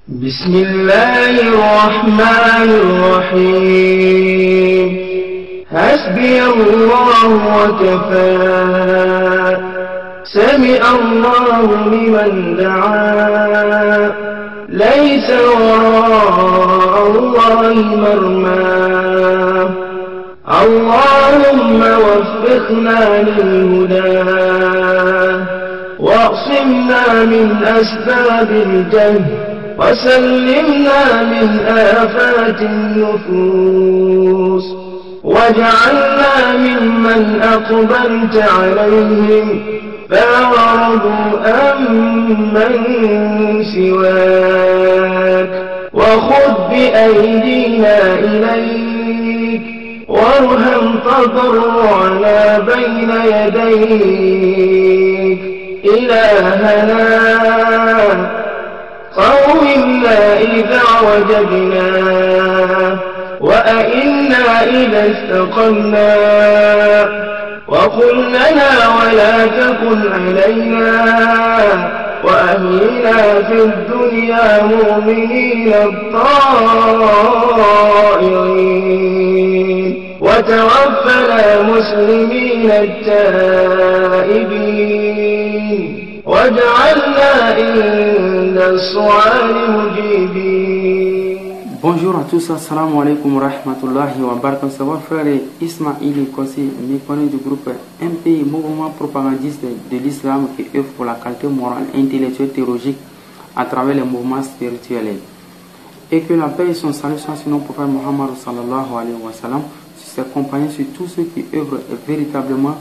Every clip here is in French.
بسم الله الرحمن الرحيم حسبي الله وكفى سمع الله لمن دعا ليس وراء الله مرمى اللهم وفقنا للهدى واعصمنا من أسباب الجهل وسلمنا من آفات النفوس واجعلنا ممن أقبلت عليهم فأعرضوا أمن سواك وخذ بأيدينا إليك وارحم تضرعنا بين يديك إلهنا قومنا إذا وجدنا وأئنا إذا استقمنا وقل لنا ولا تكن علينا وأهلنا في الدنيا مؤمنين الطائعين وتوفنا مسلمين التائبين واجعلنا عند السؤال مجيبين. Bonjour à tous, assalamu alaikum wa rahmatullahi wa barakatuh. C'est votre frère Ismaïl Kossi, méconnu du groupe MP, mouvement propagandiste de l'islam qui œuvre pour la qualité morale, intellectuelle, théologique à travers les mouvements spirituels. Et que la paix et son salut soient sur notre prophète Muhammad sallallahu alayhi wa sallam, sur ses compagnons, sur tous ceux qui œuvrent véritablement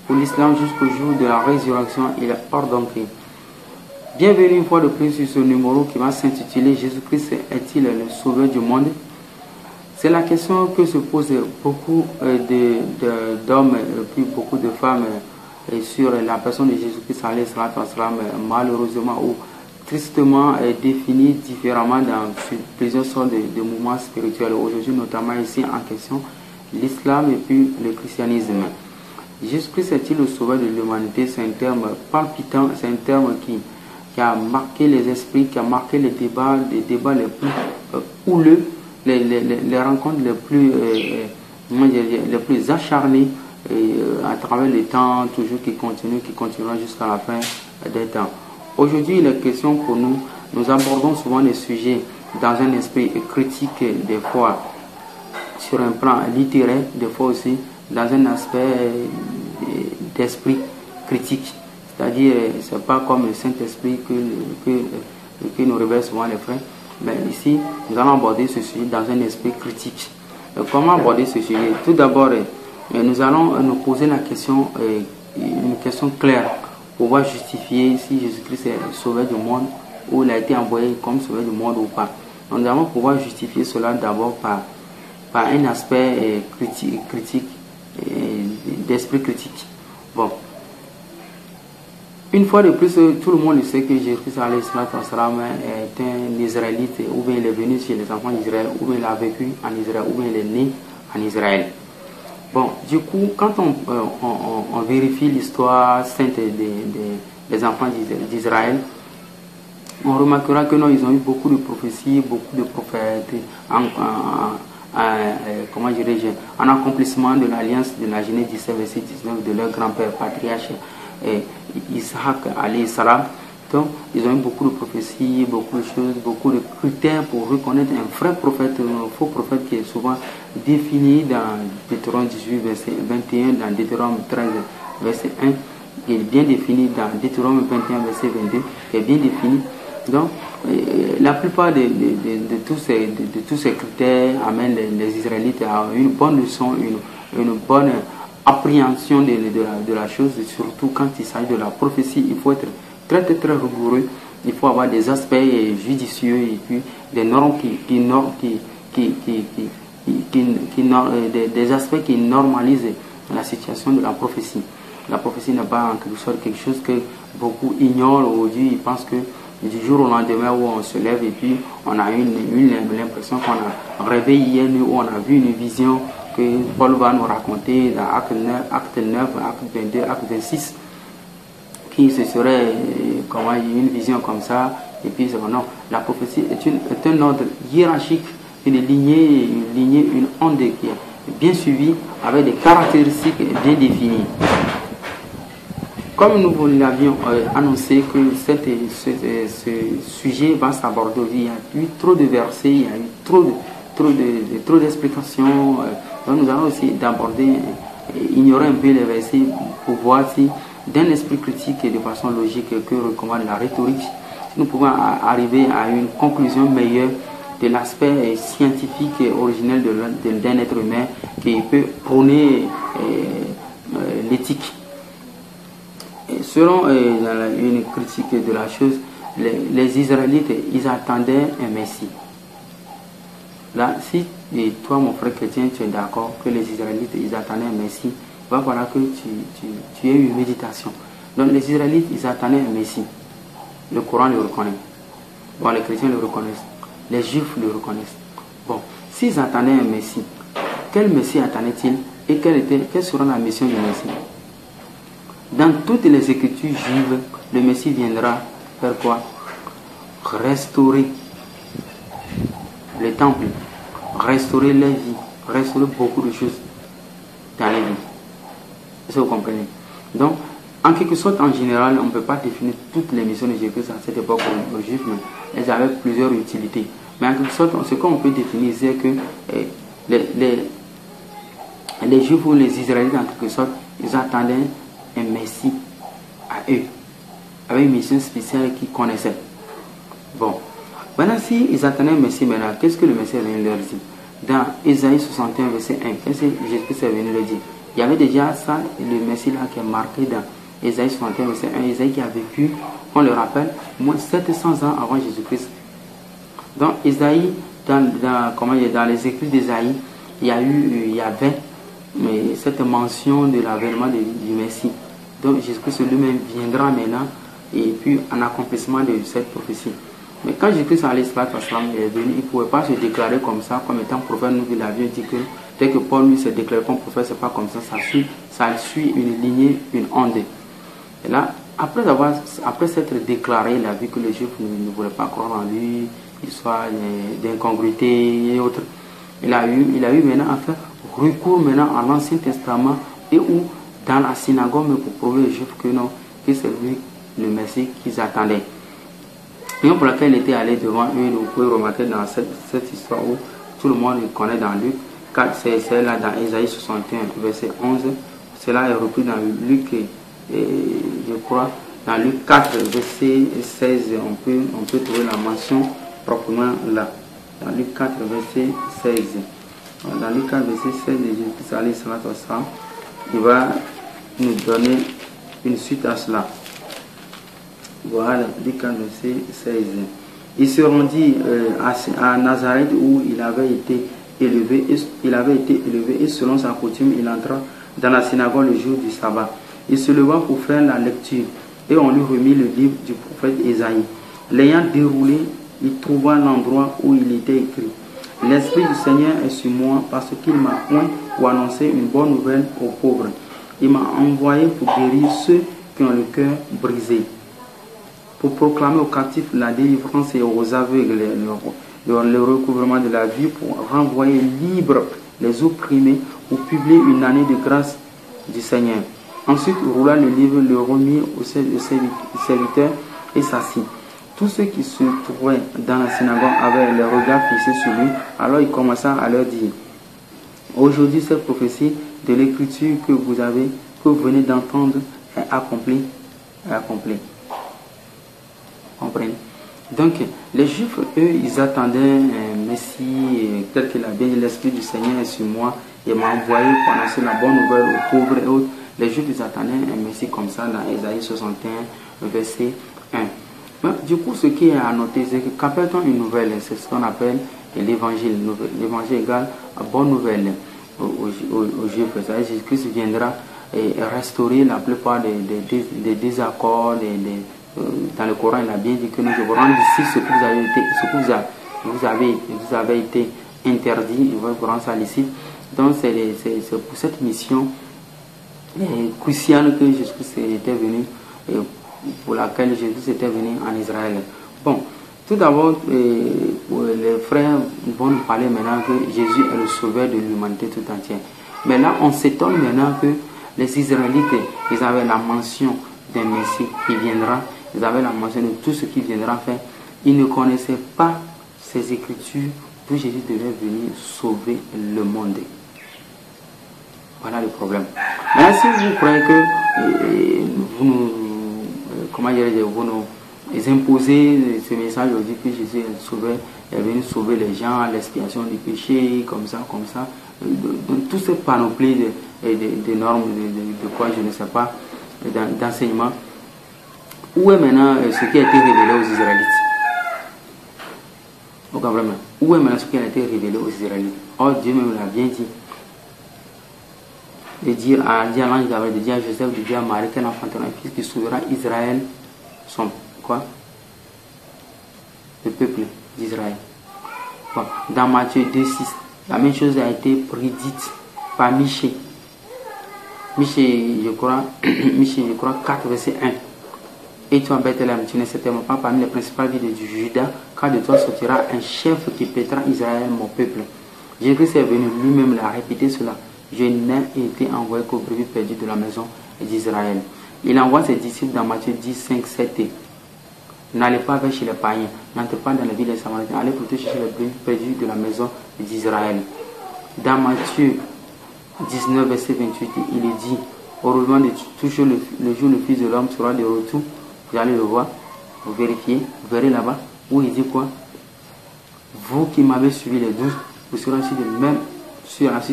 pour l'islam jusqu'au jour de la résurrection et la ordonnée. Bienvenue une fois de plus sur ce numéro qui va s'intituler Jésus-Christ est-il le sauveur du monde? C'est la question que se posent beaucoup d'hommes et puis beaucoup de femmes sur la personne de Jésus-Christ, malheureusement ou tristement définie différemment dans plusieurs sortes de mouvements spirituels. Aujourd'hui, notamment ici en question, l'islam et puis le christianisme. Jésus-Christ est-il le sauveur de l'humanité? C'est un terme palpitant, c'est un terme qui a marqué les esprits, qui a marqué les débats les plus houleux, les rencontres les plus acharnées à travers les temps, toujours qui continuera jusqu'à la fin des temps. Aujourd'hui, il est question pour nous, nous abordons souvent les sujets dans un esprit critique, des fois sur un plan littéraire, des fois aussi dans un aspect d'esprit critique. C'est-à-dire, ce n'est pas comme le Saint-Esprit que nous révèlent souvent les frères. Mais ici, nous allons aborder ce sujet dans un esprit critique. Comment aborder ce sujet? Tout d'abord, nous allons nous poser la question, une question claire, pour pouvoir justifier si Jésus-Christ est le sauveur du monde, ou il a été envoyé comme sauveur du monde ou pas. Donc, nous allons pouvoir justifier cela d'abord par un aspect critique, d'esprit critique. Bon. Une fois de plus, tout le monde sait que Jésus-Christ est un Israélite, ou bien il est venu chez les enfants d'Israël, ou bien il a vécu en Israël, ou bien il est né en Israël. Bon, du coup, quand on vérifie l'histoire sainte des enfants d'Israël, on remarquera que non, ils ont eu beaucoup de prophéties, beaucoup de prophètes, en accomplissement de l'alliance de la Genèse 17, verset 19 de leur grand-père patriarche Isaac alayhi salam. Donc ils ont eu beaucoup de prophéties, beaucoup de choses, beaucoup de critères pour reconnaître un vrai prophète, un faux prophète qui est souvent défini dans Deutéronome 18 verset 21, dans Deutéronome 13 verset 1, qui est bien défini dans Deutéronome 21 verset 22, qui est bien défini. Donc la plupart de tous ces critères amènent les Israélites à une bonne leçon, une bonne appréhension de la chose, et surtout quand il s'agit de la prophétie. Il faut être très rigoureux, il faut avoir des aspects judicieux et puis des normes des aspects qui normalisent la situation de la prophétie. La prophétie n'est pas en quelque sorte quelque chose que beaucoup ignorent aujourd'hui. Ils pensent que du jour au lendemain où on se lève et puis on a l'impression qu'on a rêvé hier, où on a vu une vision que Paul va nous raconter dans acte 9, acte 22, acte 26, qui ce serait comment une vision comme ça. Et puis non, la prophétie est est un ordre hiérarchique, une lignée, une onde qui est bien suivie avec des caractéristiques bien définies. Comme nous vous l'avions annoncé que ce sujet va s'aborder, il y a eu trop de versets, il y a eu trop d'explications. Donc nous allons aussi d'aborder, ignorer un peu les versets pour voir si d'un esprit critique et de façon logique que recommande la rhétorique, nous pouvons arriver à une conclusion meilleure de l'aspect scientifique et originel d'un être humain qui peut prôner l'éthique. Selon une critique de la chose, les Israélites, ils attendaient un Messie. Là, si toi, mon frère chrétien, tu es d'accord que les Israélites, ils attendaient un Messie, il va falloir que tu aies une méditation. Donc les Israélites, ils attendaient un Messie. Le Coran le reconnaît. Bon, les chrétiens le reconnaissent. Les Juifs le reconnaissent. Bon, s'ils attendaient un Messie, quel Messie attendaient-ils et quelle sera la mission du Messie? Dans toutes les écritures juives, le Messie viendra faire quoi? Restaurer le temple, restaurer les vies, restaurer beaucoup de choses dans les vies. Est-ce que vous comprenez? Donc, en quelque sorte, en général, on ne peut pas définir toutes les missions de Jésus-Christ à cette époque aux Juifs, mais elles avaient plusieurs utilités. Mais en quelque sorte, ce qu'on peut définir, c'est que les Juifs ou les Israélites, en quelque sorte, ils attendaient un Messie à eux, avec une mission spéciale qu'ils connaissaient. Bon, maintenant, s'ils attendaient un Messie, maintenant, qu'est-ce que le Messie est venu leur dire? Dans Ésaïe 61, verset 1, qu'est-ce que Jésus-Christ est venu leur dire? Il y avait déjà ça, le Messie là qui est marqué dans Ésaïe 61, verset 1, Ésaïe qui a vécu, on le rappelle, moins 700 ans avant Jésus-Christ. Donc, Ésaïe, dans les écrits d'Ésaïe, il y avait cette mention de l'avènement du Messie. Donc, Jésus-Christ lui-même viendra maintenant, et puis en accomplissement de cette prophétie. Mais quand Jésus-Christ est venu, il ne pouvait pas se déclarer comme ça, comme étant prophète. Nous l'avions dit que dès que Paul lui se déclare comme prophète, c'est pas comme ça, ça suit une lignée, une onde. Et là, après s'être déclaré, il a vu que les Juifs ne voulaient pas croire en lui, histoire d'incongruité et autres. Il a eu maintenant à faire recours maintenant à l'Ancien Testament et ou dans la synagogue pour prouver aux Juifs que non, que c'est lui le Messie qu'ils attendaient. Et pour laquelle il était allé devant eux, vous pouvez remarquer dans cette histoire où tout le monde le connaît dans Luc 4, c'est là dans Ésaïe 61, verset 11. Cela est repris dans Luc, je crois, dans Luc 4, verset 16. On peut trouver la mention proprement là. Dans Luc 4, verset 16. Dans Luc 4, verset 16, Jésus-Christ, il va nous donner une suite à cela. Voilà, Luc 4, verset 16. Il se rendit à Nazareth où il avait été élevé et selon sa coutume, il entra dans la synagogue le jour du sabbat. Il se leva pour faire la lecture et on lui remit le livre du prophète Ésaïe. L'ayant déroulé, il trouva l'endroit où il était écrit: L'Esprit du Seigneur est sur moi parce qu'il m'a oint pour annoncer une bonne nouvelle aux pauvres. Il m'a envoyé pour guérir ceux qui ont le cœur brisé, pour proclamer aux captifs la délivrance et aux aveugles le recouvrement de la vie, pour renvoyer libres les opprimés, pour publier une année de grâce du Seigneur. Ensuite, roula le livre, le remit au serviteur et s'assit. Tous ceux qui se trouvaient dans la synagogue avaient les regards fixés sur lui. Alors il commença à leur dire: Aujourd'hui, cette prophétie de l'écriture que vous venez d'entendre est accomplie. Comprenez? Donc, les Juifs, eux, ils attendaient un Messie tel qu'il a bien dit: L'Esprit du Seigneur est sur moi, il m'a envoyé pour annoncer la bonne nouvelle aux pauvres et autres. Les Juifs, ils attendaient un Messie comme ça dans Ésaïe 61, verset 1. Mais, du coup, ce qui est à noter, c'est que qu'appelle-t-on une nouvelle? C'est ce qu'on appelle l'évangile. L'évangile égale à bonne nouvelle aux Juifs. Jésus-Christ viendra et restaurer la plupart des désaccords, dans le Coran, il a bien dit que nous devons rendre ici ce que vous avez été interdit, il va vous rendre ça licite. Donc c'est pour cette mission cruciale que Jésus-Christ était venu, pour laquelle Jésus était venu en Israël. Bon, tout d'abord, les frères vont nous parler maintenant que Jésus est le sauveur de l'humanité tout entière. Mais là, on s'étonne maintenant que les Israélites, ils avaient la mention d'un Messie qui viendra, ils avaient la mention de tout ce qui viendra faire. Ils ne connaissaient pas ces écritures où Jésus devait venir sauver le monde. Voilà le problème. Maintenant, si vous croyez que vous nous, vous nous imposez ce message aujourd'hui que Jésus est venu sauver les gens à l'expiation du péché, comme ça, donc toute cette panoplie de normes, de quoi je ne sais pas, d'enseignement. Où est maintenant ce qui a été révélé aux Israélites? Où est maintenant ce qui a été révélé aux Israélites? Oh, Dieu même l'a bien dit. De dire à l'ange Gabriel, de dire à Joseph, de dire à Marie qu'elle enfantera un fils qui sauvera Israël, son quoi? Le peuple d'Israël. Bon, dans Matthieu 2,6, la même chose a été prédite par Michée. Michée, je crois, 4, verset 1. Et toi, Bethléem, tu n'es certainement pas parmi les principales villes du Juda, car de toi sortira un chef qui pètera Israël, mon peuple. Jésus est venu lui-même l'a répété cela. Je n'ai été envoyé qu'aux brebis perdues de la maison d'Israël. Il envoie ses disciples dans Matthieu 10, 5, 7. N'allez pas vers chez les païens, n'entrez pas dans la ville des Samaritains, allez plutôt chercher les brebis perdues de la maison d'Israël. Dans Matthieu 19, verset 28, il est dit, au relevement de toujours le jour le Fils de l'homme sera de retour, vous allez le voir, vous vérifiez, vous verrez là-bas, où il dit quoi? Vous qui m'avez suivi les 12, vous serez assis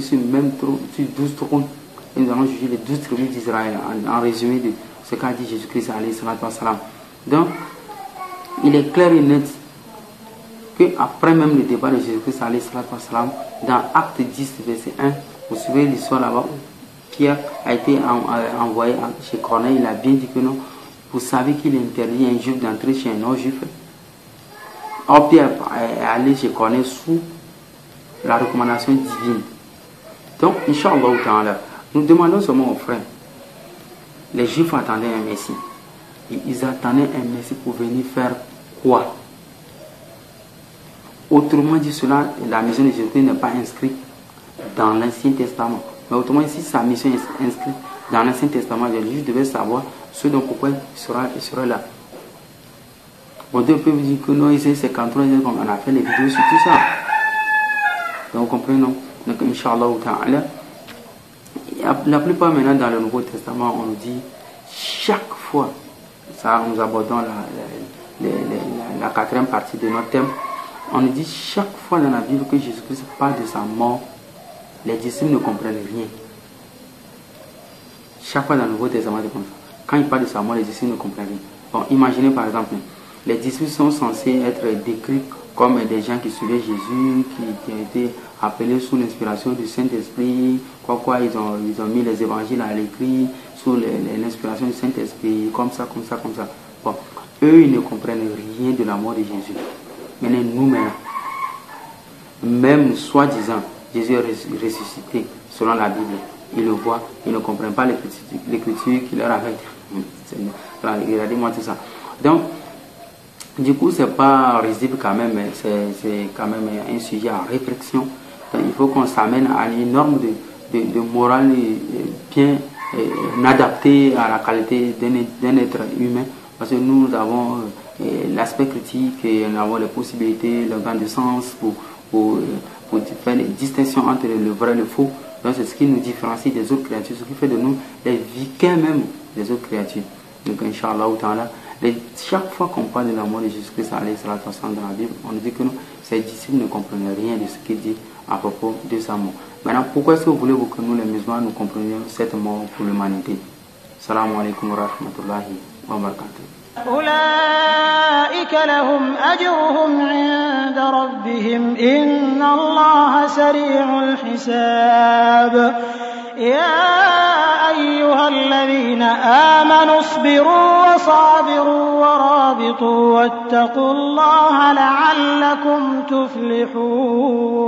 sur le même trône, sur 12 trônes, et nous allons juger les 12 tribus d'Israël, en résumé de ce qu'a dit Jésus-Christ, alayhi salatu wassalam. Donc, il est clair et net qu'après même le débat de Jésus-Christ, alayhi salatu wassalam, dans Acte 10, verset 1, vous suivez l'histoire là-bas où Pierre a été envoyé chez Corneille, il a bien dit que non, vous savez qu'il interdit à un juif d'entrer chez un non-juif. Or, Pierre est allé chez Corneille sous la recommandation divine. Donc, Inch'Allah, nous demandons seulement aux frères, les juifs attendaient un Messie. Et ils attendaient un Messie pour venir faire quoi? Autrement dit cela, la mission de Jésus n'est pas inscrite dans l'Ancien Testament. Mais autrement, si sa mission est inscrite dans l'Ancien Testament, les juifs devaient savoir ce dont pourquoi il sera là. Bon, Dieu peut vous dire que non, c'est quand on a fait les vidéos sur tout ça. Donc, vous comprenez, non? Donc, Inch'Allah, la plupart maintenant dans le Nouveau Testament, on nous dit chaque fois, ça nous abordons la quatrième partie de notre thème, on nous dit chaque fois dans la Bible que Jésus-Christ parle de sa mort, les disciples ne comprennent rien. Chaque fois dans le Nouveau Testament, c'est comme ça. Quand il parle de sa mort, les disciples ne comprennent rien. Bon, imaginez par exemple, les disciples sont censés être décrits comme des gens qui suivaient Jésus, qui ont été appelés sous l'inspiration du Saint-Esprit, ils ont mis les évangiles à l'écrit, sous l'inspiration du Saint-Esprit, comme ça. Bon, eux, ils ne comprennent rien de la mort de Jésus. Maintenant, nous-mêmes, même soi-disant, Jésus est ressuscité selon la Bible. Ils le voient, ils ne comprennent pas l'écriture qu'il leur avait dit. Regardez-moi tout ça. Donc, du coup, c'est pas risible quand même, c'est quand même un sujet à réflexion. Donc, il faut qu'on s'amène à une norme de morale bien adaptée à la qualité d'un être humain. Parce que nous avons l'aspect critique, et nous avons les possibilités, l'organe de sens pour faire des distinctions entre le vrai et le faux. Donc, c'est ce qui nous différencie des autres créatures, ce qui fait de nous les vicains même des autres créatures. Donc, Inch'Allah, chaque fois qu'on parle de la mort de Jésus-Christ dans la Bible, on nous dit que non, ces disciples ne comprennent rien de ce qu'il dit à propos de sa mort. Maintenant, pourquoi est-ce que voulez-vous que nous, les musulmans, nous comprenions cette mort pour l'humanité? Salam alaikum wa rahmatullahi wa barakatuh. أولئك لهم أجرهم عند ربهم إن الله سريع الحساب يا أيها الذين آمنوا اصبروا وصابروا ورابطوا واتقوا الله لعلكم تفلحون